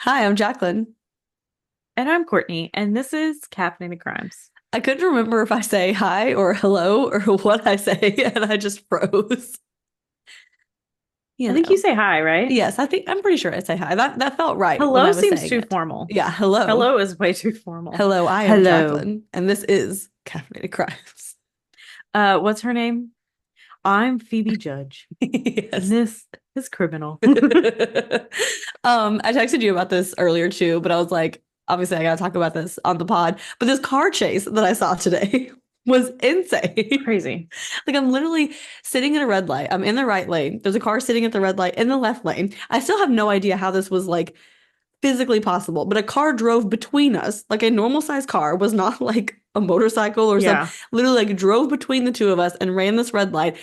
Hi, I'm Jacqueline. And I'm Courtney, and this is Caffeinated Crimes. I couldn't remember if I say hi or hello or what I say, and I just froze. You I think you know. say hi, right? Yes, I'm pretty sure I say hi. That felt right when Hello I was seems saying too it. formal. Yeah, hello. Hello is way too formal. Hello, I am Hello. Jacqueline, and this is Caffeinated Crimes. What's her name? I'm Phoebe Judge, and Yes. this is Criminal. I texted you about this earlier too, but I was like, obviously I gotta talk about this on the pod. But this car chase that I saw today was insane. Crazy. Like I'm literally sitting in a red light. I'm in the right lane. There's a car sitting at the red light in the left lane. I still have no idea how this was like physically possible, but a car drove between us. Like a normal sized car was not like a motorcycle or some Yeah. literally like drove between the two of us and ran this red light.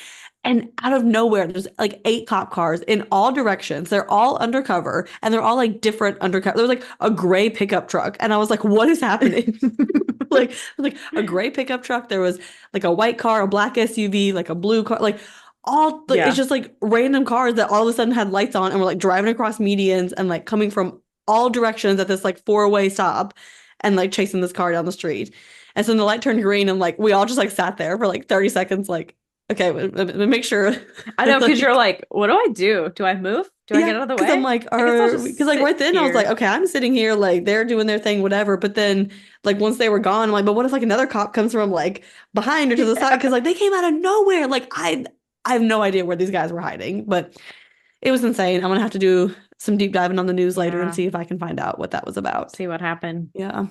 And out of nowhere, there's like eight cop cars in all directions. They're all undercover and they're all like different undercover. There was like a gray pickup truck. And I was like, what is happening? Like a gray pickup truck. There was like a white car, a black SUV, like a blue car, like all like it's Yeah. just like random cars that all of a sudden had lights on and were like driving across medians and like coming from all directions at this like four-way stop and like chasing this car down the street. And so when the light turned green and like we all just like sat there for like 30 seconds, like, okay, make sure I know, because you're like like, what do I do? Do I move? Do I yeah, get out of the because I'm way? like, I guess I'll because just like right sit then I was like, here. okay, I'm sitting here, like they're doing their thing, whatever. But then, like once they were gone, I'm like, but what if like another cop comes from like behind or to the side? Yeah. Because like they came out of nowhere. Like I have no idea where these guys were hiding, but it was insane. I'm gonna have to do some deep diving on the news later and Yeah. see if I can find out what that was about. See what happened. Yeah.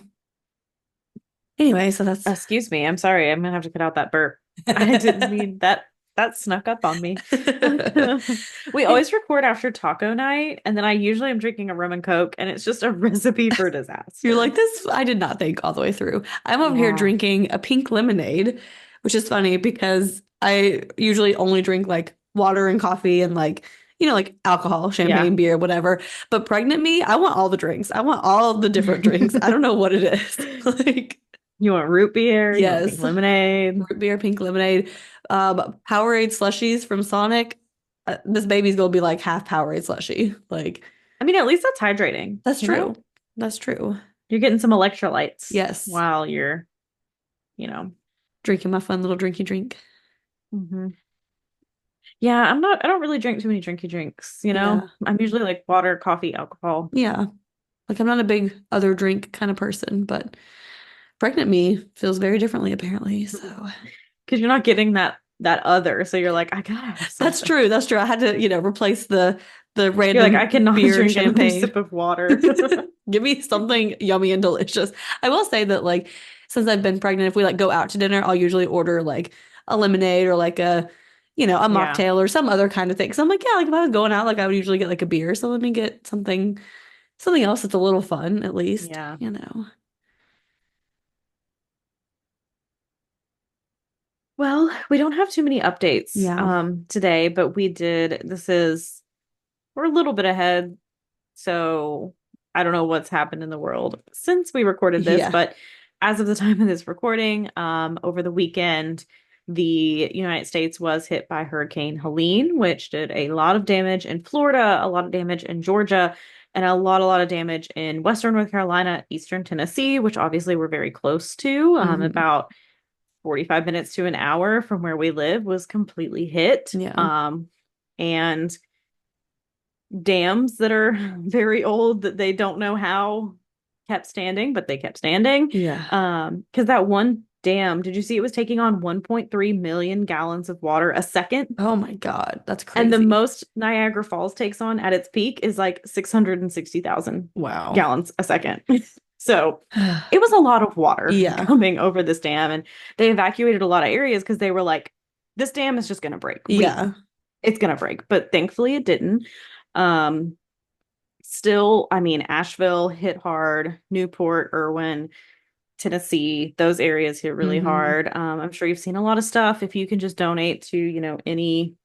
Anyway, so that's Excuse me. I'm sorry. I'm gonna have to cut out that burp. I didn't mean that. That snuck up on me. We always record after taco night, and then I usually am drinking a rum and coke, and it's just a recipe for You're like, disaster. this, I did not think all the way through. I'm over here Yeah. drinking a pink lemonade, which is funny because I usually only drink like water and coffee and like, like alcohol, Yeah. champagne, beer, whatever. But pregnant me, I want all the drinks. I want all the different drinks. I don't know what it is. Like, You want root beer? You want pink yes, lemonade? root beer, pink lemonade, Powerade slushies from Sonic. This baby's gonna be like half Powerade slushy. Like, I mean, at least that's hydrating, that's you know? true. That's true. You're getting some electrolytes Yes. while you're, you know. Drinking my fun little drinky drink. hmm Yeah, I don't really drink too many drinky drinks, you know? Yeah. I'm usually like water, coffee, alcohol. Yeah. Like I'm not a big other drink kind of person, but pregnant me feels very differently apparently. So Because you're not getting that other. So you're like, I gotta have that's something. true. That's true. I had to, replace the You're like, I random cannot beer and drink another champagne. sip of water. Give me something yummy and delicious. I will say that like since I've been pregnant, if we like go out to dinner, I'll usually order like a lemonade or like a Yeah. mocktail or some other kind of thing. So I'm like, yeah, like if I was going out, like I would usually get like a beer. So let me get something else that's a little fun at least, Yeah. Well, we don't have too many updates Yeah. today, but we're a little bit ahead. So I don't know what's happened in the world since we recorded this, Yeah. but as of the time of this recording, over the weekend, the United States was hit by Hurricane Helene, which did a lot of damage in Florida, a lot of damage in Georgia, and a lot of damage in Western North Carolina, Eastern Tennessee, which obviously we're very close to. Hmm. About 45 minutes to an hour from where we live was completely hit. Yeah. And dams that are very old that they don't know how kept standing, but they kept standing. Yeah. Because that one dam, did you see it was taking on 1.3 million gallons of water a second? Oh my God. That's And the crazy. most Niagara Falls takes on at its peak is like 660,000 Wow. gallons a second. So it was a lot of water Yeah. coming over this dam, and they evacuated a lot of areas because they were like, this dam is just going to break. Yeah. It's going to break, but thankfully it didn't. Um, Still, I mean, Asheville hit hard, Newport, Irwin, Tennessee, those areas hit really Hmm. hard. I'm sure you've seen a lot of stuff. If you can just donate to, any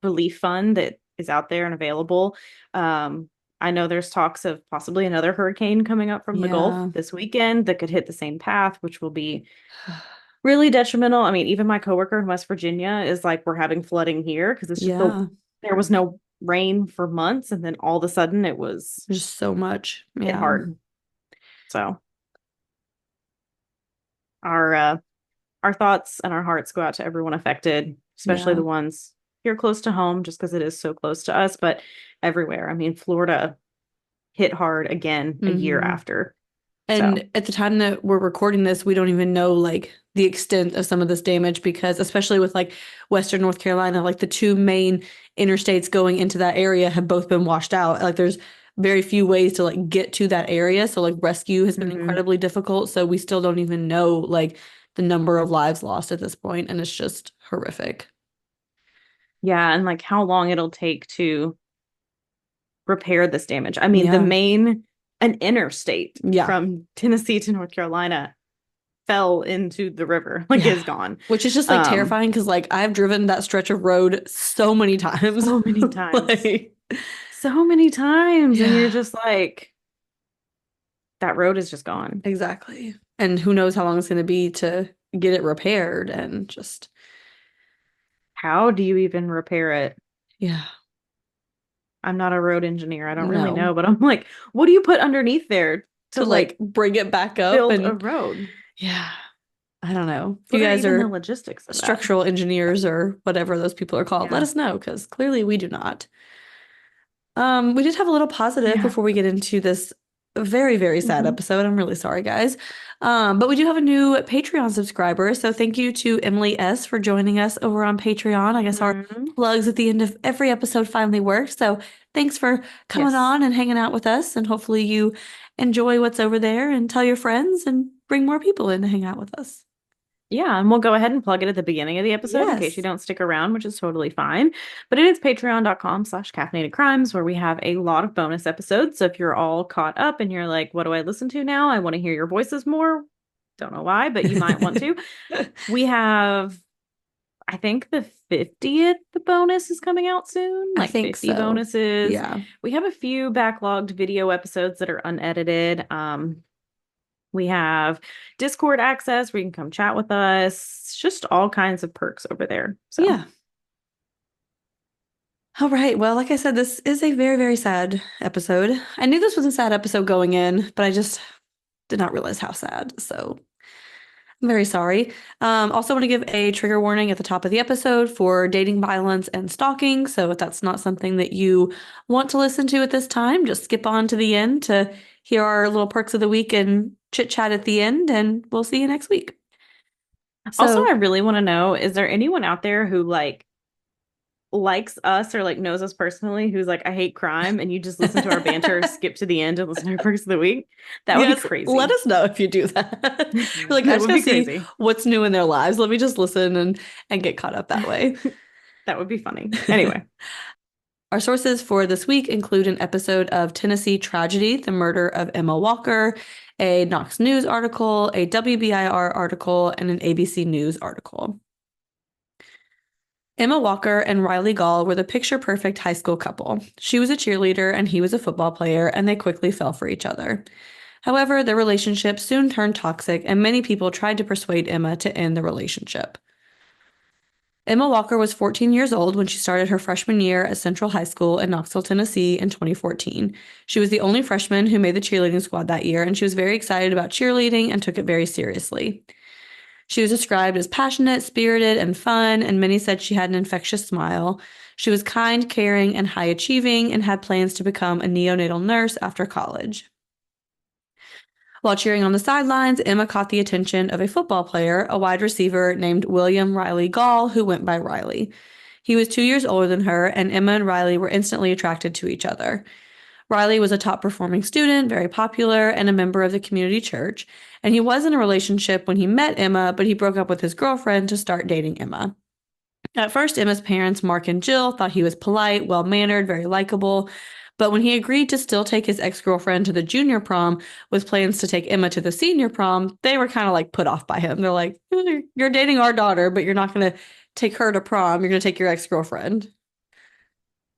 relief fund that is out there and available. I know there's talks of possibly another hurricane coming up from the Gulf Yeah. this weekend that could hit the same path, which will be really detrimental. I mean, even my coworker in West Virginia is like, we're having flooding here because it's just Yeah. there was no rain for months, and then all of a sudden it was Just so much. hit Yeah. hard. So our our thoughts and our hearts go out to everyone affected, especially Yeah. the ones here close to home, just because it is so close to us, but everywhere. I mean, Florida hit hard again a year Hmm. after. So, And at the time that we're recording this, we don't even know like the extent of some of this damage because especially with like Western North Carolina, like the two main interstates going into that area have both been washed out. Like there's very few ways to like get to that area. So like rescue has been mhm. incredibly difficult. So we still don't even know like the number of lives lost at this point, and it's just horrific. Yeah, and like how long it'll take to repair this damage. I mean, Yeah. an interstate Yeah. from Tennessee to North Carolina fell into the river, like Yeah. is gone. Which is just like terrifying because like I've driven that stretch of road so many times. So many times. Like, So many times. And you're yeah, just like, that road is just gone. exactly. And who knows how long it's going to be to get it repaired and just, How do you even repair it? yeah, I'm not a road engineer. I don't really no. know, but I'm like, what do you put underneath there to To like like bring it back up build a and road? yeah, I don't know. If you What are guys even the are logistics of that? structural engineers or whatever those people are called, let Yeah. us know because clearly we do not. We did have a little positive Yeah. before we get into this very, very sad Hmm. episode. I'm really sorry, guys. But we do have a new Patreon subscriber. So thank you to Emily S. for joining us over on Patreon. I guess our Hmm. plugs at the end of every episode finally worked. So thanks for coming Yes. on and hanging out with us. And hopefully you enjoy what's over there and tell your friends and bring more people in to hang out with us. Yeah, and we'll go ahead and plug it at the beginning of the episode in case you Yes. don't stick around, which is totally fine. But it is patreon.com/caffeinated crimes where we have a lot of bonus episodes. So if you're all caught up and you're like, what do I listen to now? I want to hear your voices more. Don't know why, but you might want to. We have, I think the 50th bonus is coming out soon, I like think 50 so. bonuses. Yeah. We have a few backlogged video episodes that are unedited. We have Discord access where you can come chat with us. Just all kinds of perks over there. So, Yeah. All right. Well, like I said, this is a very, very sad episode. I knew this was a sad episode going in, but I just did not realize how sad. So I'm very sorry. Also want to give a trigger warning at the top of the episode for dating violence and stalking. So if that's not something that you want to listen to at this time, just skip on to the end to hear our little perks of the week and chit chat at the end, and we'll see you next week. also, So I really want to know, is there anyone out there who like likes us or like knows us personally who's like, I hate crime, and you just listen to our banter, skip to the end and listen to our perks of the week? That would be yes, let crazy. us know if you do that. You're like, I That just would gotta be see crazy. what's new in their lives. Let me just listen and get caught up that way. That would be funny. Anyway. Our sources for this week include an episode of Tennessee Tragedy, the murder of Emma Walker, a Knox News article, a WBIR article, and an ABC News article. Emma Walker and Riley Gaul were the picture-perfect high school couple. She was a cheerleader and he was a football player, and they quickly fell for each other. However, their relationship soon turned toxic, and many people tried to persuade Emma to end the relationship. Emma Walker was 14 years old when she started her freshman year at Central High School in Knoxville, Tennessee in 2014. She was the only freshman who made the cheerleading squad that year, and she was very excited about cheerleading and took it very seriously. She was described as passionate, spirited, and fun, and many said she had an infectious smile. She was kind, caring, and high achieving, and had plans to become a neonatal nurse after college. While cheering on the sidelines, Emma caught the attention of a football player, a wide receiver named William Riley Gaul, who went by Riley. He was 2 years older than her, and Emma and Riley were instantly attracted to each other. Riley was a top performing student, very popular, and a member of the community church. And he was in a relationship when he met Emma, but he broke up with his girlfriend to start dating Emma. At first, Emma's parents, Mark and Jill, thought he was polite, well mannered, very likable. But when he agreed to still take his ex girlfriend to the junior prom with plans to take Emma to the senior prom, they were kind of like put off by him. They're like, You're dating our daughter, but you're not going to take her to prom. You're going to take your ex girlfriend.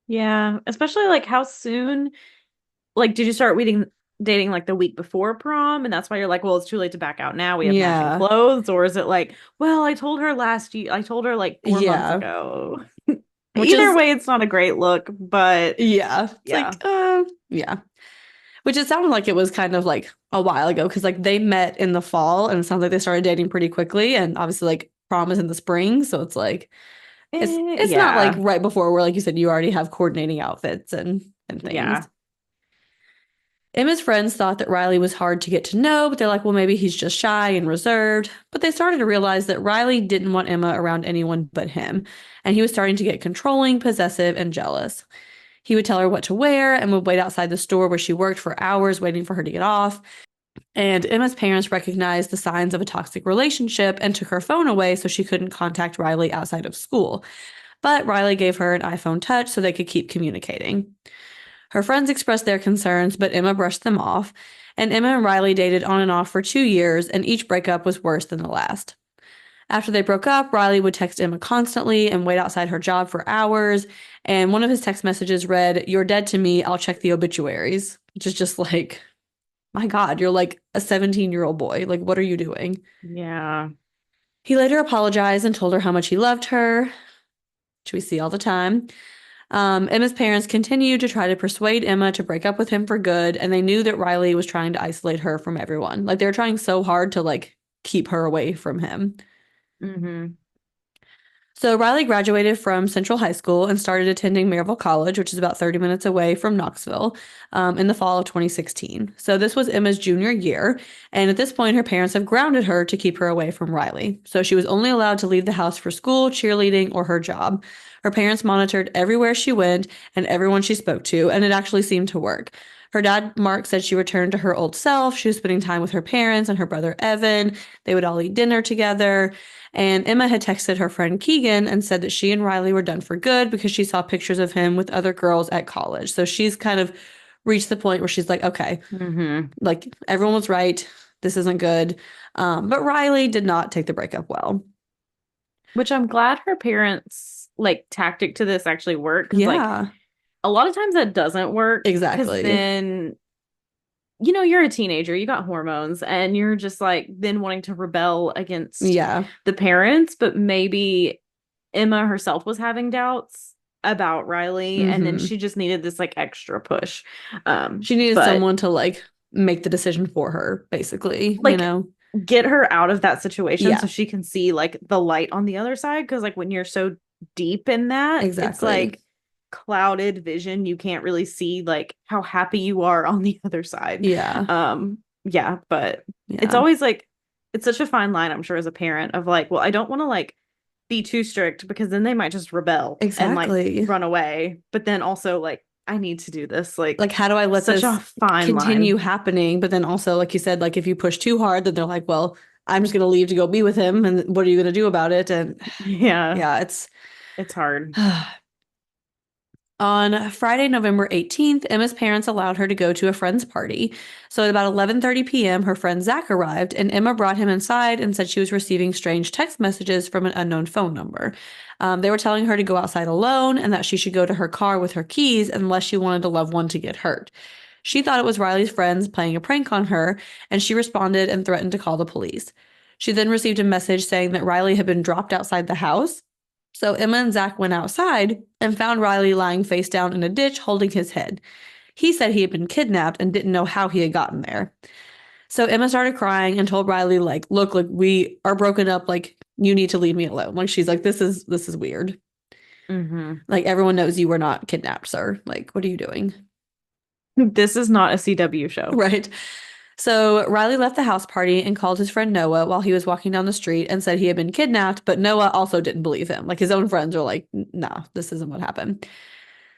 Yeah, especially like how soon, like, did you start dating like the week before prom, and that's why you're like, well, it's too late to back out now. We have matching Yeah. clothes, or is it like, well, I told her last year, I told her like 4 months Yeah. ago. which Either is, way, it's not a great look, but yeah, it's yeah. like, yeah. Which it sounded like it was kind of like a while ago because like they met in the fall and it sounds like they started dating pretty quickly. And obviously, like prom is in the spring. So it's like, it's not like Yeah. right before where, like you said, you already have coordinating outfits and Yeah. things. Emma's friends thought that Riley was hard to get to know, but they're like, well, maybe he's just shy and reserved. But they started to realize that Riley didn't want Emma around anyone but him, and he was starting to get controlling, possessive, and jealous. He would tell her what to wear and would wait outside the store where she worked for hours waiting for her to get off. And Emma's parents recognized the signs of a toxic relationship and took her phone away so she couldn't contact Riley outside of school. But Riley gave her an iPhone Touch so they could keep communicating. Her friends expressed their concerns, but Emma brushed them off. And Emma and Riley dated on and off for 2 years, and each breakup was worse than the last. After they broke up, Riley would text Emma constantly and wait outside her job for hours. And one of his text messages read, "You're dead to me. I'll check the obituaries," which is just like, my God, you're like a 17-year-old boy. Like, what are you doing? Yeah. He later apologized and told her how much he loved her, which we see all the time. Emma's parents continued to try to persuade Emma to break up with him for good, and they knew that Riley was trying to isolate her from everyone. Like, they were trying so hard to, like, keep her away from him. Hmm. So Riley graduated from Central High School and started attending Maryville College, which is about 30 minutes away from Knoxville, in the fall of 2016. So this was Emma's junior year, and at this point, her parents have grounded her to keep her away from Riley. So she was only allowed to leave the house for school, cheerleading, or her job. Her parents monitored everywhere she went and everyone she spoke to, and it actually seemed to work. Her dad, Mark, said she returned to her old self. She was spending time with her parents and her brother, Evan. They would all eat dinner together. And Emma had texted her friend Keegan and said that she and Riley were done for good because she saw pictures of him with other girls at college. So she's kind of reached the point where she's like, okay, Hmm. like everyone was right. This isn't good. But Riley did not take the breakup well. Which I'm glad her parents like tactic to this actually worked because like Yeah, a lot of times that doesn't work because exactly. then you're a teenager, you got hormones, and you're just like then wanting to rebel against Yeah. the parents, but maybe Emma herself was having doubts about Riley, and then Hmm. she just needed this like extra push. She needed But someone to like make the decision for her, basically, you like know? get her out of that situation so Yeah, she can see like the light on the other side. Because like when you're so deep in that, it's exactly. like clouded vision. You can't really see like how happy you are on the other side. Yeah, Yeah, but it's yeah, always like it's such a fine line, I'm sure, as a parent of like, well, I don't want to like be too strict because then they might just rebel and like exactly. run away. But then also like I need to do this. Like Like, how do I let such this a fine continue line. happening? But then also, like you said, like if you push too hard, then they're like, well, I'm just gonna leave to go be with him, and what are you gonna do about it? And Yeah, yeah, it's it's hard. on Friday, November 18th, Emma's parents allowed her to go to a friend's party. So at about 11:30 p.m., her friend Zach arrived, and Emma brought him inside and said she was receiving strange text messages from an unknown phone number. They were telling her to go outside alone and that she should go to her car with her keys unless she wanted a loved one to get hurt. She thought it was Riley's friends playing a prank on her, and she responded and threatened to call the police. She then received a message saying that Riley had been dropped outside the house. So Emma and Zach went outside and found Riley lying face down in a ditch holding his head. He said he had been kidnapped and didn't know how he had gotten there. So Emma started crying and told Riley, like, look, like we are broken up, like you need to leave me alone. Like she's like, this is weird. Hmm. Like everyone knows you were not kidnapped, sir. Like, what are you doing? This is not a CW show. Right. So Riley left the house party and called his friend Noah while he was walking down the street and said he had been kidnapped, but Noah also didn't believe him. Like his own friends are like, no, this isn't what happened.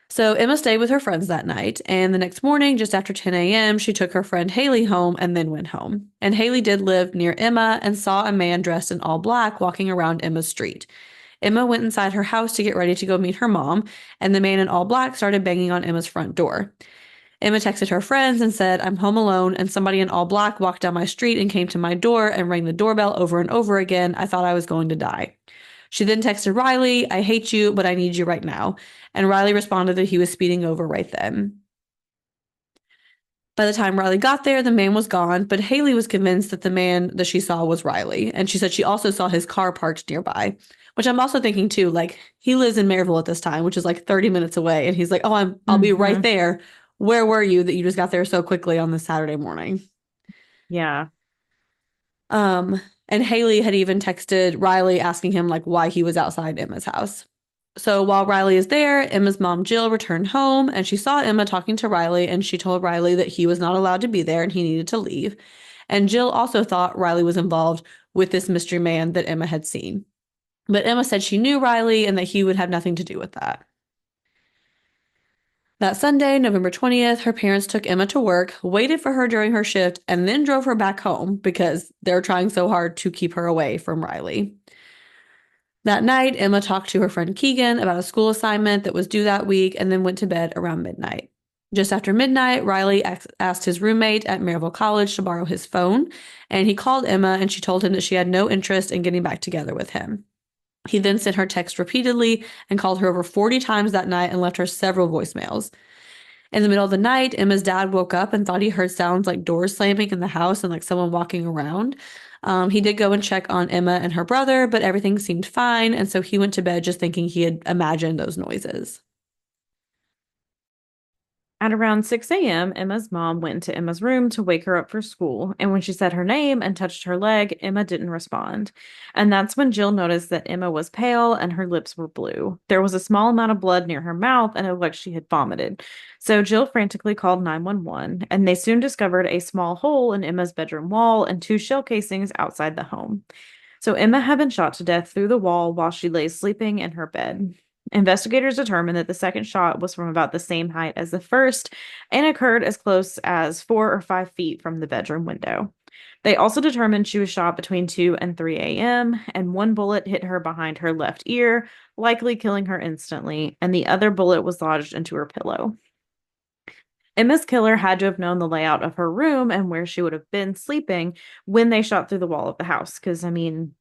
So Emma stayed with her friends that night, and the next morning, just after 10 a.m., she took her friend Haley home and then went home. And Haley did live near Emma and saw a man dressed in all black walking around Emma's street. Emma went inside her house to get ready to go meet her mom, and the man in all black started banging on Emma's front door. Emma texted her friends and said, I'm home alone, and somebody in all black walked down my street and came to my door and rang the doorbell over and over again. I thought I was going to die. She then texted Riley, I hate you, but I need you right now. And Riley responded that he was speeding over right then. By the time Riley got there, the man was gone, but Haley was convinced that the man that she saw was Riley. And she said she also saw his car parked nearby, which I'm also thinking too, like he lives in Maryville at this time, which is like 30 minutes away. And he's like, oh, I'll be right Hmm. there. Where were you that you just got there so quickly on this Saturday morning? Yeah. Um, and Haley had even texted Riley asking him like why he was outside Emma's house. So while Riley is there, Emma's mom Jill returned home and she saw Emma talking to Riley and she told Riley that he was not allowed to be there and he needed to leave. And Jill also thought Riley was involved with this mystery man that Emma had seen. But Emma said she knew Riley and that he would have nothing to do with that. That Sunday, November 20th, her parents took Emma to work, waited for her during her shift, and then drove her back home because they're trying so hard to keep her away from Riley. That night, Emma talked to her friend Keegan about a school assignment that was due that week and then went to bed around midnight. Just after midnight, Riley asked his roommate at Maryville College to borrow his phone, and he called Emma and she told him that she had no interest in getting back together with him. He then sent her text repeatedly and called her over 40 times that night and left her several voicemails. In the middle of the night, Emma's dad woke up and thought he heard sounds like doors slamming in the house and like someone walking around. He did go and check on Emma and her brother, but everything seemed fine. And so he went to bed just thinking he had imagined those noises. At around 6 a.m., Emma's mom went into Emma's room to wake her up for school, and when she said her name and touched her leg, Emma didn't respond. And that's when Jill noticed that Emma was pale and her lips were blue. There was a small amount of blood near her mouth, and it looked like she had vomited. So Jill frantically called 911, and they soon discovered a small hole in Emma's bedroom wall and two shell casings outside the home. So Emma had been shot to death through the wall while she lay sleeping in her bed. Investigators determined that the second shot was from about the same height as the first and occurred as close as 4 or 5 feet from the bedroom window. They also determined she was shot between 2 and 3 a.m., and one bullet hit her behind her left ear, likely killing her instantly, and the other bullet was lodged into her pillow. Emma's killer had to have known the layout of her room and where she would have been sleeping when they shot through the wall of the house. Because, I mean,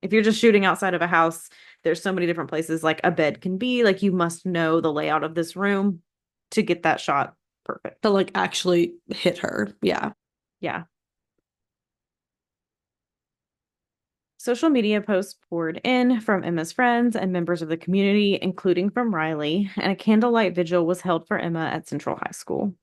if you're just shooting outside of a house, there's so many different places like a bed can be. Like you must know the layout of this room to get that shot perfect. To like actually hit her. Yeah. Yeah. Social media posts poured in from Emma's friends and members of the community, including from Riley, and a candlelight vigil was held for Emma at Central High School.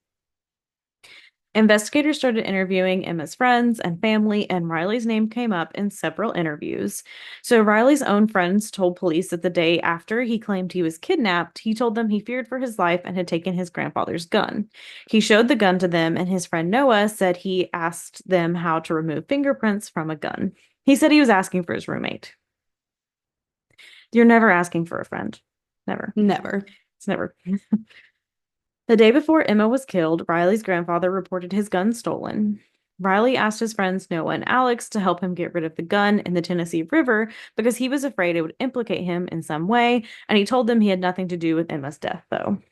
Investigators started interviewing Emma's friends and family, and Riley's name came up in several interviews. So, Riley's own friends told police that the day after he claimed he was kidnapped, he told them he feared for his life and had taken his grandfather's gun. He showed the gun to them, and his friend Noah said he asked them how to remove fingerprints from a gun. He said he was asking for his roommate. You're never asking for a friend. Never. Never. It's never. The day before Emma was killed, Riley's grandfather reported his gun stolen. Riley asked his friends Noah and Alex to help him get rid of the gun in the Tennessee River because he was afraid it would implicate him in some way, and he told them he had nothing to do with Emma's death, though.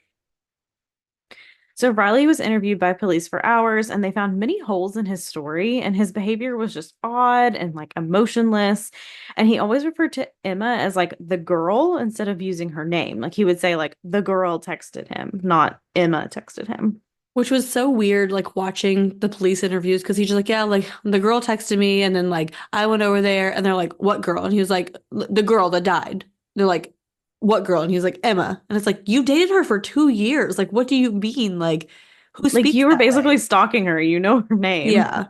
So Riley was interviewed by police for hours, and they found many holes in his story, and his behavior was just odd and like emotionless. And he always referred to Emma as like the girl instead of using her name. Like he would say like the girl texted him, not Emma texted him. Which was so weird, like watching the police interviews, because he's just like, yeah, like the girl texted me, and then like I went over there, and they're like, what girl? And he was like, the girl that died. They're like, what girl? And he was like, Emma. And it's like, you dated her for 2 years. Like, what do you mean? Like, who Like speaks you were that basically way? stalking her, you know her name. Yeah.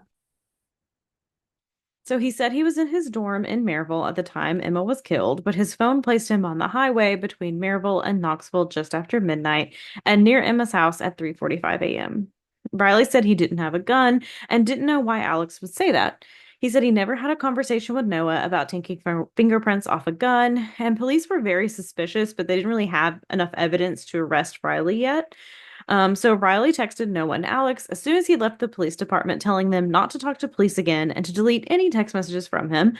So he said he was in his dorm in Maryville at the time Emma was killed, but his phone placed him on the highway between Maryville and Knoxville just after midnight and near Emma's house at 3:45 a.m. Riley said he didn't have a gun and didn't know why Alex would say that. He said he never had a conversation with Noah about taking fingerprints off a gun, and police were very suspicious, but they didn't really have enough evidence to arrest Riley yet. So Riley texted Noah and Alex as soon as he left the police department, telling them not to talk to police again and to delete any text messages from him.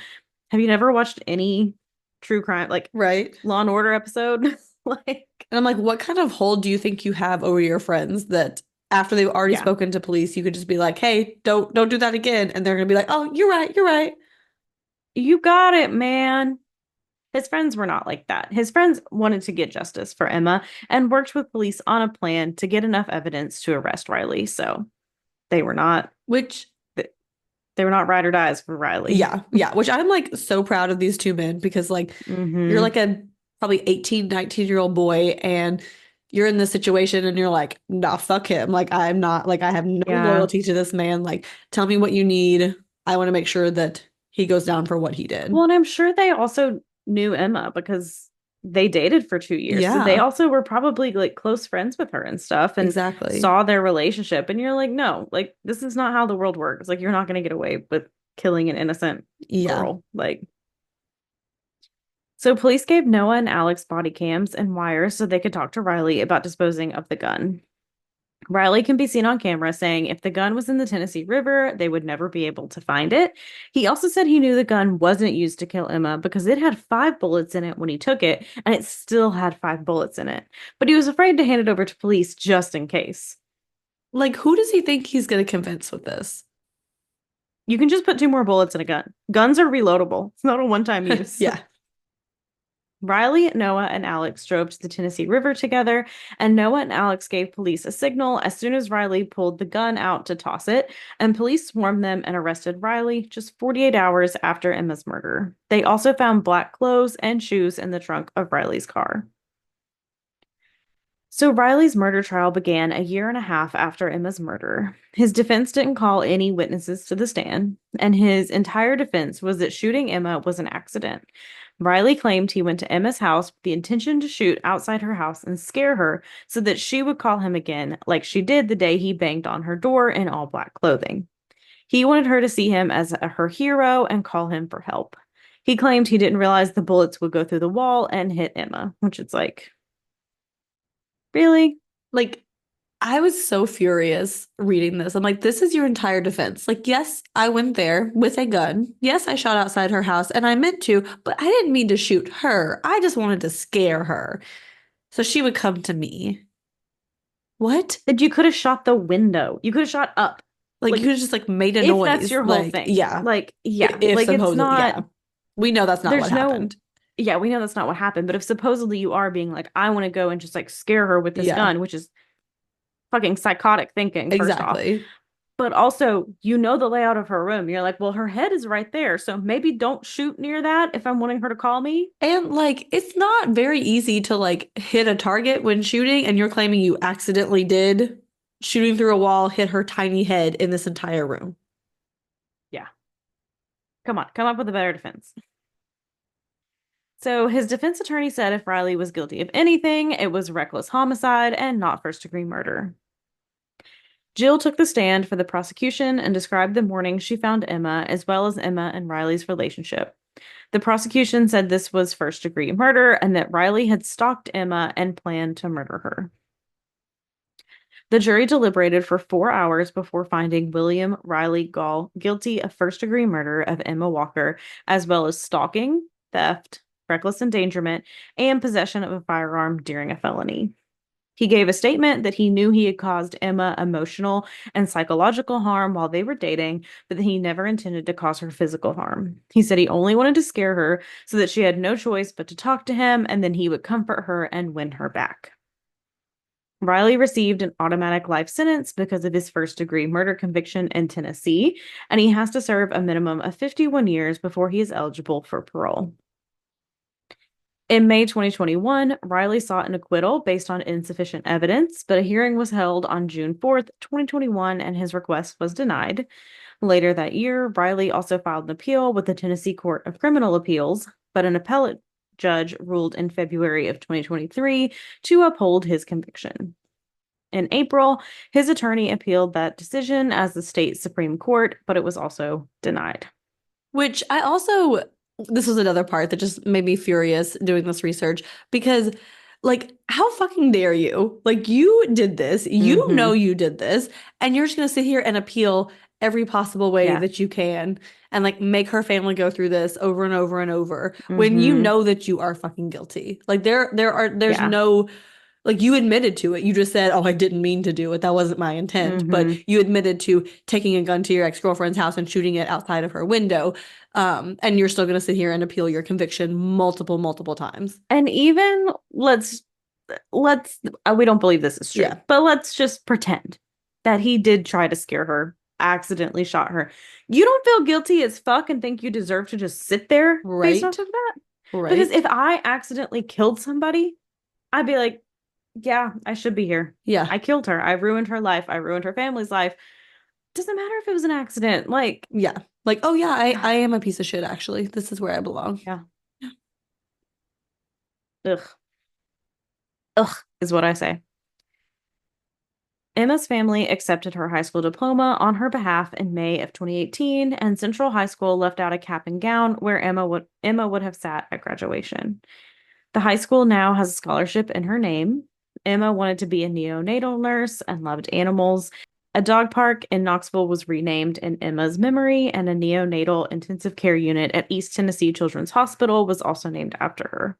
Have you never watched any true crime, like Right. Law and Order episode? Like, And I'm like, what kind of hold do you think you have over your friends that after they've already yeah, spoken to police, you could just be like, hey, don't do that again. And they're gonna be like, oh, you're right, you're right. you got it, man. His friends were not like that. His friends wanted to get justice for Emma and worked with police on a plan to get enough evidence to arrest Riley. So they were not Which, they were not ride or dies for Riley. yeah, yeah, which I'm like so proud of these two men because like you're Mm-hmm. like a probably 18, 19-year-old boy and you're in this situation and you're like, nah, fuck him. Like I'm not like I have no Yeah. loyalty to this man. Like tell me what you need. I want to make sure that he goes down for what he did. Well, and I'm sure they also knew Emma because they dated for 2 years. So they Yeah, also were probably like close friends with her and stuff and exactly. saw their relationship. And you're like, no, like this is not how the world works. Like you're not going to get away with killing an innocent Yeah. girl. Like, so police gave Noah and Alex body cams and wires so they could talk to Riley about disposing of the gun. Riley can be seen on camera saying if the gun was in the Tennessee River, they would never be able to find it. He also said he knew the gun wasn't used to kill Emma because it had 5 bullets in it when he took it, and it still had 5 bullets in it. But he was afraid to hand it over to police just in case. Like who does he think he's going to convince with this? You can just put 2 more bullets in a gun. Guns are reloadable, it's not a one time use. Yeah. Riley, Noah, and Alex drove to the Tennessee River together, and Noah and Alex gave police a signal as soon as Riley pulled the gun out to toss it, and police swarmed them and arrested Riley just 48 hours after Emma's murder. They also found black clothes and shoes in the trunk of Riley's car. So Riley's murder trial began a year and a half after Emma's murder. His defense didn't call any witnesses to the stand, and his entire defense was that shooting Emma was an accident. Riley claimed he went to Emma's house with the intention to shoot outside her house and scare her so that she would call him again, like she did the day he banged on her door in all black clothing. He wanted her to see him as her hero and call him for help. He claimed he didn't realize the bullets would go through the wall and hit Emma, which is like, really? Like I was so furious reading this. I'm like, this is your entire defense. Like, yes, I went there with a gun. Yes, I shot outside her house and I meant to, but I didn't mean to shoot her. I just wanted to scare her. So she would come to me. What? That you could have shot the window. You could have shot up. Like, you Like, just like made a if that's noise. your whole Like, thing. yeah. Like, yeah. If Like, it's supposedly, not, yeah. We know that's not what there's no, happened. yeah, we know that's not what happened. But if supposedly you are being like, I want to go and just like scare her with this Yeah, gun, which is fucking psychotic thinking, first off. exactly. But also, you know the layout of her room. You're like, well, her head is right there. So maybe don't shoot near that if I'm wanting her to call me. And like, it's not very easy to like hit a target when shooting, and you're claiming you accidentally did shooting through a wall, hit her tiny head in this entire room. Yeah. Come on, come up with a better defense. So his defense attorney said if Riley was guilty of anything, it was reckless homicide and not first degree murder. Jill took the stand for the prosecution and described the morning she found Emma, as well as Emma and Riley's relationship. The prosecution said this was first degree murder and that Riley had stalked Emma and planned to murder her. The jury deliberated for 4 hours before finding William Riley Gaul guilty of first degree murder of Emma Walker, as well as stalking, theft, reckless endangerment, and possession of a firearm during a felony. He gave a statement that he knew he had caused Emma emotional and psychological harm while they were dating, but that he never intended to cause her physical harm. He said he only wanted to scare her so that she had no choice but to talk to him, and then he would comfort her and win her back. Riley received an automatic life sentence because of his first degree murder conviction in Tennessee, and he has to serve a minimum of 51 years before he is eligible for parole. In May 2021, Riley sought an acquittal based on insufficient evidence, but a hearing was held on June 4th, 2021, and his request was denied. Later that year, Riley also filed an appeal with the Tennessee Court of Criminal Appeals, but an appellate judge ruled in February of 2023 to uphold his conviction. In April, his attorney appealed that decision as the state Supreme Court, but it was also denied. Which I also, this was another part that just made me furious doing this research because, like, how fucking dare you? Like, you did this, you know Mm-hmm. you did this, and you're just gonna sit here and appeal every possible way Yeah. that you can and like make her family go through this over and over and over when you Mm-hmm. know that you are fucking guilty. Like, there's Yeah. no Like you admitted to it. You just said, "Oh, I didn't mean to do it. That wasn't my intent." But Hmm. you admitted to taking a gun to your ex-girlfriend's house and shooting it outside of her window. And you're still going to sit here and appeal your conviction multiple, multiple times. And even let's we don't believe this is true, Yeah. but let's just pretend that he did try to scare her, accidentally shot her. You don't feel guilty as fuck and think you deserve to just sit there based off Right. of that? Because Right. if I accidentally killed somebody, I'd be like, yeah, I should be here. Yeah. I killed her. I ruined her life. I ruined her family's life. Doesn't matter if it was an accident. Like, Yeah. Like, oh yeah, I am a piece of shit, actually. This is where I belong. yeah. Ugh. Ugh is what I say. Emma's family accepted her high school diploma on her behalf in May of 2018, and Central High School left out a cap and gown where Emma would have sat at graduation. The high school now has a scholarship in her name. Emma wanted to be a neonatal nurse and loved animals. A dog park in Knoxville was renamed in Emma's memory, and a neonatal intensive care unit at East Tennessee Children's Hospital was also named after her.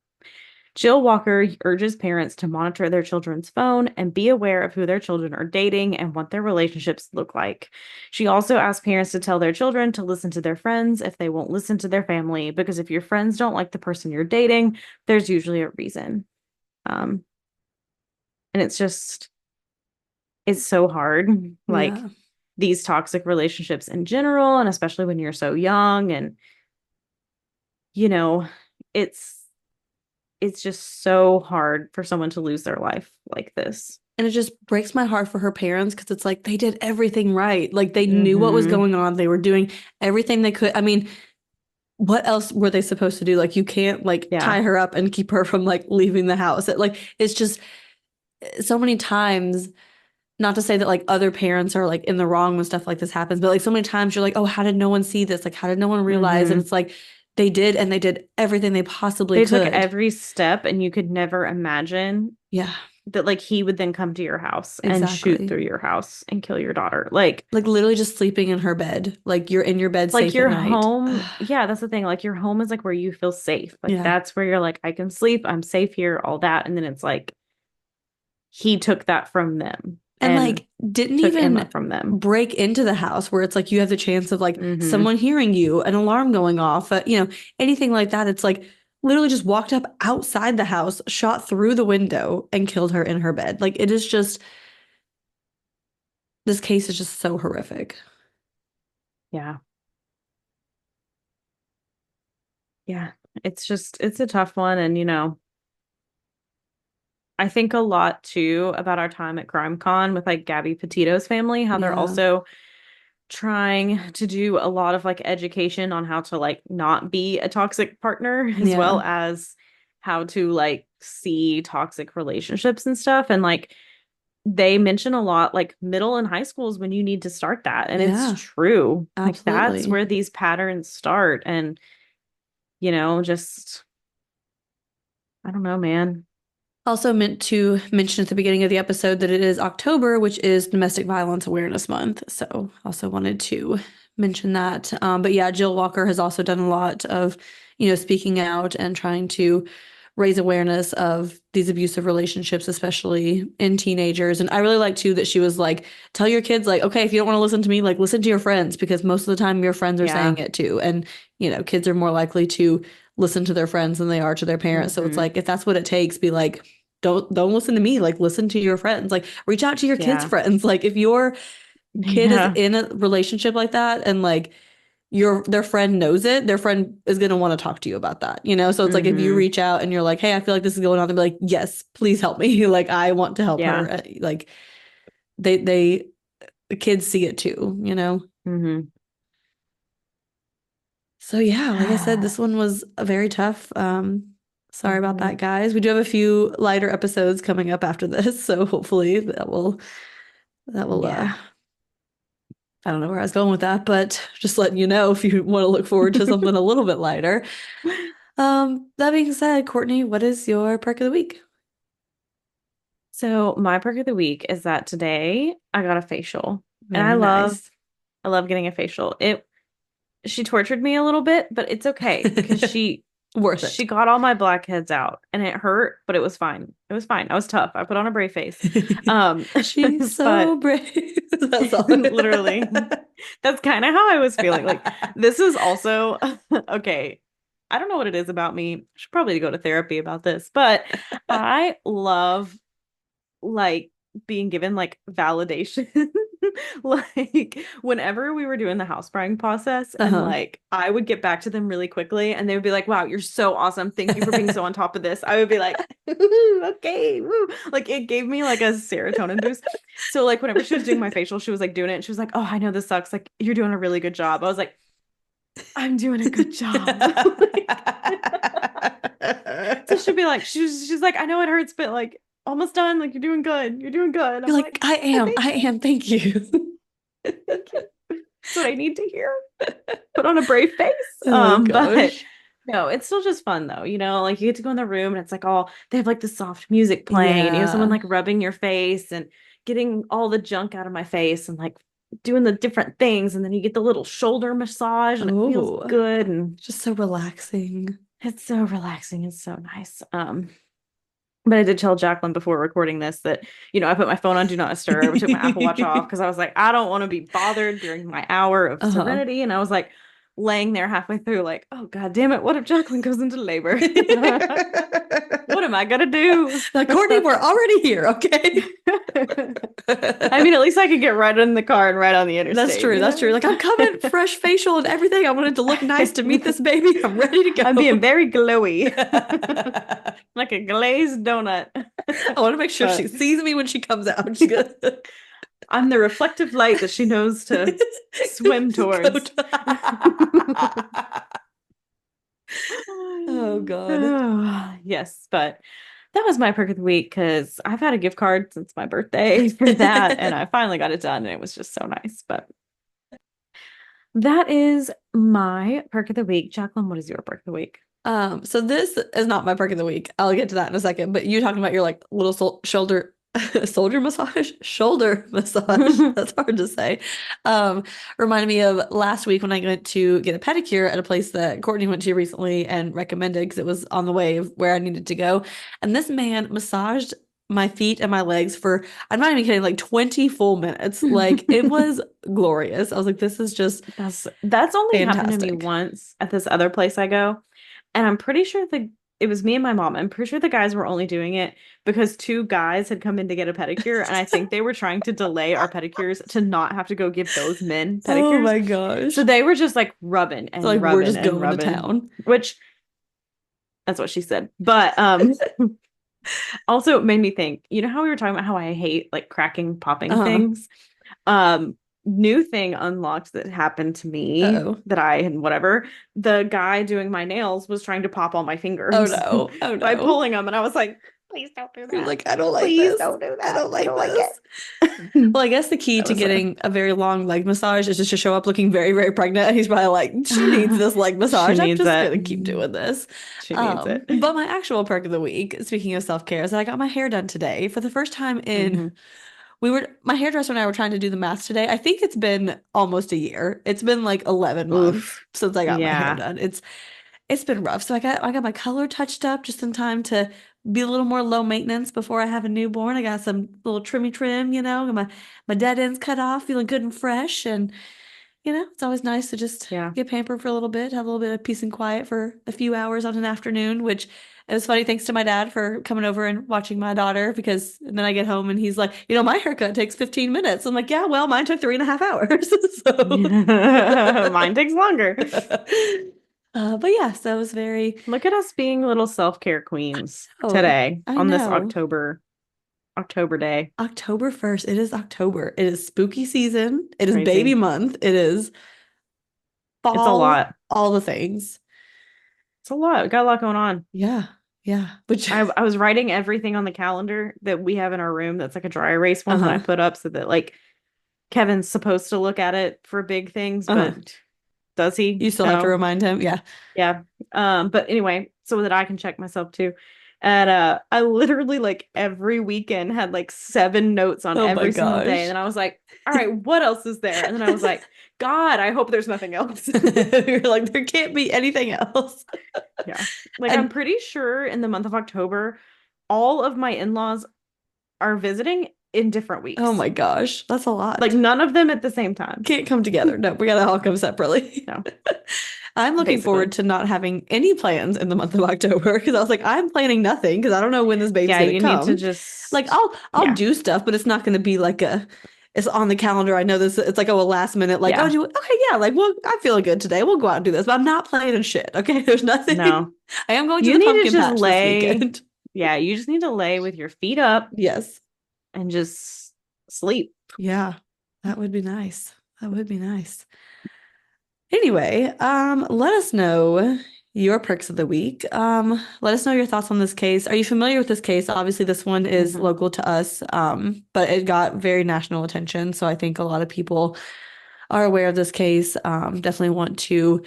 Jill Walker urges parents to monitor their children's phone and be aware of who their children are dating and what their relationships look like. She also asks parents to tell their children to listen to their friends if they won't listen to their family, because if your friends don't like the person you're dating, there's usually a reason. Um, and it's so hard. Like Yeah. these toxic relationships in general, and especially when you're so young, and you know, it's it's just so hard for someone to lose their life like this. And it just breaks my heart for her parents because it's like they did everything right. Like they knew what was Hmm. going on. They were doing everything they could. I mean, what else were they supposed to do? Like you can't like Yeah. tie her up and keep her from like leaving the house. Like it's just so many times, not to say that like other parents are like in the wrong when stuff like this happens, but like so many times you're like, oh, how did no one see this? Like how did no one realize? And Hmm. it's like they did, and they did everything they possibly They took could. every step, and you could never imagine Yeah, that like he would then come to your house and shoot exactly. through your house and kill your daughter. Like Like literally just sleeping in her bed. Like you're in your bed like safe at your night. home, yeah, that's the thing. Like your home is like where you feel safe. Like Yeah. that's where you're like, I can sleep, I'm safe here, all that. And then it's like he took that from them And and like didn't took Emma even from them. break into the house where it's like you have the chance of like Hmm. someone hearing you, an alarm going off, anything like that. It's like literally just walked up outside the house, shot through the window, and killed her in her bed. Like it is just, this case is just so horrific. Yeah. Yeah. It's a tough one. And, I think a lot too about our time at CrimeCon with like Gabby Petito's family, how they're Yeah. also trying to do a lot of like education on how to like not be a toxic partner, as well Yeah. as how to like see toxic relationships and stuff. And like they mention a lot like middle and high schools when you need to start that. And it's Yeah. true. Like that's Absolutely. where these patterns start. And, just I don't know, man. Also meant to mention at the beginning of the episode that it is October, which is Domestic Violence Awareness Month. So also wanted to mention that. But yeah, Jill Walker has also done a lot of, speaking out and trying to raise awareness of these abusive relationships, especially in teenagers. And I really like too that she was like, tell your kids, like, okay, if you don't want to listen to me, like listen to your friends, because most of the time your friends are saying Yeah. it too. And, kids are more likely to listen to their friends than they are to their parents. So it's Hmm. like, if that's what it takes, be like, don't listen to me. Like listen to your friends. Like reach out to your kids' Yeah. friends. Like if your kid is Yeah. in a relationship like that and like their friend knows it, their friend is gonna want to talk to you about that. So it's like if you Hmm. reach out and you're like, hey, I feel like this is going on, they'll be like, yes, please help me. Like I want to help Yeah. her. Like they the kids see it too. Hmm. So yeah, like I said, this one was a very tough. Sorry about Hmm. that, guys. We do have a few lighter episodes coming up after this, so hopefully that will Yeah. I don't know where I was going with that, but just letting you know if you want to look forward to something a little bit lighter. That being said, Courtney, what is your perk of the week? So my perk of the week is that today I got a facial, and I Very love nice. I love getting a facial. She tortured me a little bit, but it's okay because she Worth She it. got all my blackheads out and it hurt, but it was fine. It was fine. I was tough. I put on a brave face. Um, She's so but brave. That song. literally, that's kind of how I was feeling. Like, this is also okay. I don't know what it is about me. I should probably go to therapy about this, but I love like being given like validation. Like whenever we were doing the house buying process and Uh-huh. like I would get back to them really quickly and they would be like, wow, you're so awesome. Thank you for being so on top of this. I would be like, okay, woo. Like it gave me like a serotonin boost. So like whenever she was doing my facial, she was like doing it and she was like, oh, I know this sucks. Like you're doing a really good job. I was like, I'm doing a good job. Like, so she'd be like, she's like, I know it hurts, but like almost done. Like you're doing good. You're doing good. You're I'm like, like, I thank you. am, thank you. Thank you. That's what I need to hear. Put on a brave face. Oh But gosh. no, it's still just fun though. You know, like you get to go in the room and it's like all they have like the soft music playing and you have someone Yeah. like rubbing your face and getting all the junk out of my face and like doing the different things. And then you get the little shoulder massage and it feels Oh, good and just so relaxing. it's so relaxing. It's so nice. But I did tell Jacqueline before recording this that, you know, I put my phone on Do Not Disturb. I took my Apple Watch off because I was like, I don't want to be bothered during my hour of Uh-huh. serenity. And I was like, laying there halfway through, like, oh, God damn it. What if Jacqueline goes into labor? What am I going to do? Like, Courtney, we're already here, okay? I mean, at least I could get right in the car and right on the That's interstate, true. you That's true. know? Like, I'm coming, fresh facial and everything. I wanted to look nice to meet this baby. I'm ready to I'm being go. very glowy, I like a glazed donut. want to make sure she But sees me when she comes out. She's gonna I'm the reflective light that she knows to swim go towards. Oh God. Yes, but that was my perk of the week because I've had a gift card since my birthday for that, and I finally got it done, and it was just so nice. But that is my perk of the week. Jacqueline, what is your perk of the week? So this is not my perk of the week. I'll get to that in a second. But you talking about your like little shoulder soldier massage, shoulder massage. That's hard to say. Um, Reminded me of last week when I went to get a pedicure at a place that Courtney went to recently and recommended because it was on the way of where I needed to go. And this man massaged my feet and my legs for, I'm not even kidding, like 20 full minutes. Like it was glorious. I was like, this is just That's only happened to me fantastic. once at this other place I go. And I'm pretty sure it was me and my mom. I'm pretty sure the guys were only doing it because two guys had come in to get a pedicure, and I think they were trying to delay our pedicures to not have to go give those men Oh pedicures. my So gosh. they were just like rubbing So and like we're rubbing just and going to rubbing, town. which that's what she said. But also it made me think, you know how we were talking about how I hate like cracking, popping Uh-huh. things? New thing unlocked that happened to me Uh-oh. that I and whatever. The guy doing my nails was trying to pop all my Oh fingers no. Oh by no. pulling them, and I was like, please don't do You're that. like, I don't like Please this. don't do I that. don't I like don't like this. it. Well, I guess the key That to was a getting a very long leg massage is just to show up looking very, very pregnant. And he's probably like, she needs this leg she massage. I'm needs just it. gonna keep doing this. She needs it. But my actual perk of the week, speaking of self-care, is that I got my hair done today for the first time in Hmm. my hairdresser and I were trying to do the math today. I think it's been almost a year. It's been like 11 months Oof. since I got my hair Yeah. done. It's been rough. So I got my color touched up just in time to be a little more low maintenance before I have a newborn. I got some little trimmy trim, got my dead ends cut off, feeling good and fresh. And it's always nice to just Yeah. get pampered for a little bit, have a little bit of peace and quiet for a few hours on an afternoon, which it was funny, thanks to my dad for coming over and watching my daughter because and then I get home and he's like, my haircut takes 15 minutes. I'm like, yeah, well, mine took 3.5 hours. So Mine takes longer. but yeah, so it was very, Look at us being little self-care queens oh, today I on this know. October day. October 1st. It is October. It is spooky season. It is baby Crazy. month. It is It's a fall, lot. all the things. It's a lot. We got a lot going on. Yeah. Yeah. Which, I was writing everything on the calendar that we have in our room that's like a dry erase one that I uh-huh. put up so that like Kevin's supposed to look at it for big things, Uh-huh. but does he? You still have to No. remind him. Yeah. Yeah. But anyway, so that I can check myself too. And I literally like every weekend had like 7 notes on Oh my every single day. And gosh. then I was like, all right, what else is there? And then I was like, God, I hope there's nothing else. You're like, there can't be anything else. Yeah. Like I'm And pretty sure in the month of October, all of my in-laws are visiting in different oh weeks. my gosh, that's a Like lot. none of them at the same time. Can't come together. No, we gotta all come separately. No, I'm looking forward basically. to not having any plans in the month of October because I was like, I'm planning nothing because I don't know when this baby's Yeah, gonna you need to come. Like just, I'll yeah, do stuff, but it's not gonna be like a it's on the calendar. I know this it's like a last minute, like, oh yeah, do okay, yeah, like well, I'm feeling good today. We'll go out and do this, but I'm not planning shit. Okay. There's nothing. no. I am going to You the need to pumpkin just patch this lay, weekend. yeah, you just need to lay with your feet up Yes. and just sleep. Yeah. That would be nice. That would be nice. Anyway, let us know your perks of the week. Let us know your thoughts on this case. Are you familiar with this case? Obviously, this one is Hmm. local to us, but it got very national attention. So I think a lot of people are aware of this case. Definitely want to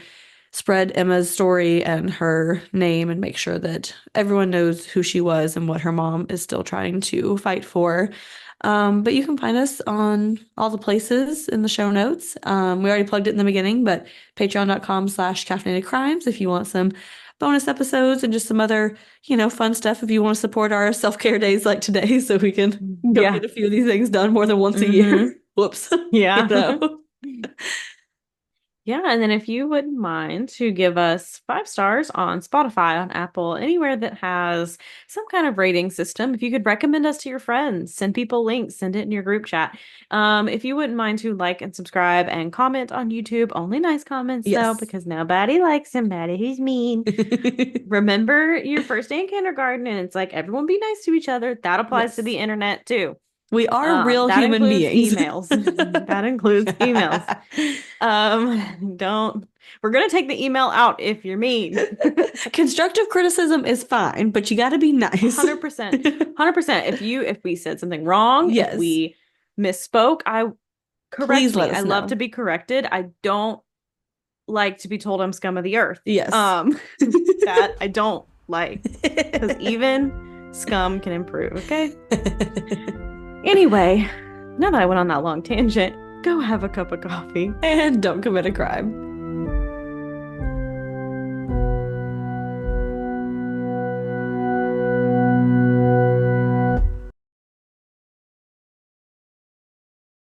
spread Emma's story and her name and make sure that everyone knows who she was and what her mom is still trying to fight for. But you can find us on all the places in the show notes. We already plugged it in the beginning, but patreon.com/caffeinated crimes if you want some bonus episodes and just some other, fun stuff if you want to support our self-care days like today so we can go Yeah. get a few of these things done more than once a Hmm. year. Whoops. You Yeah. know. Yeah, and then if you wouldn't mind to give us 5 stars on Spotify, on Apple, anywhere that has some kind of rating system, if you could recommend us to your friends, send people links, send it in your group chat. If you wouldn't mind to like and subscribe and comment on YouTube, only nice comments though, Yes. because nobody likes somebody who's mean. Remember your first day in kindergarten, and it's like everyone be nice to each other. That applies to Yes. the internet too. We are real That human includes beings. emails. That includes emails. Don't, we're gonna take the email out if you're mean. Constructive criticism is fine, but you got to be nice. 100%. 100%. If we said something wrong, if Yes. we misspoke, correct Please let me. I us love know. to be corrected. I don't like to be told I'm scum of the earth. Yes. That I don't like because even scum can improve, okay? Anyway, now that I went on that long tangent, go have a cup of coffee. And don't commit a crime.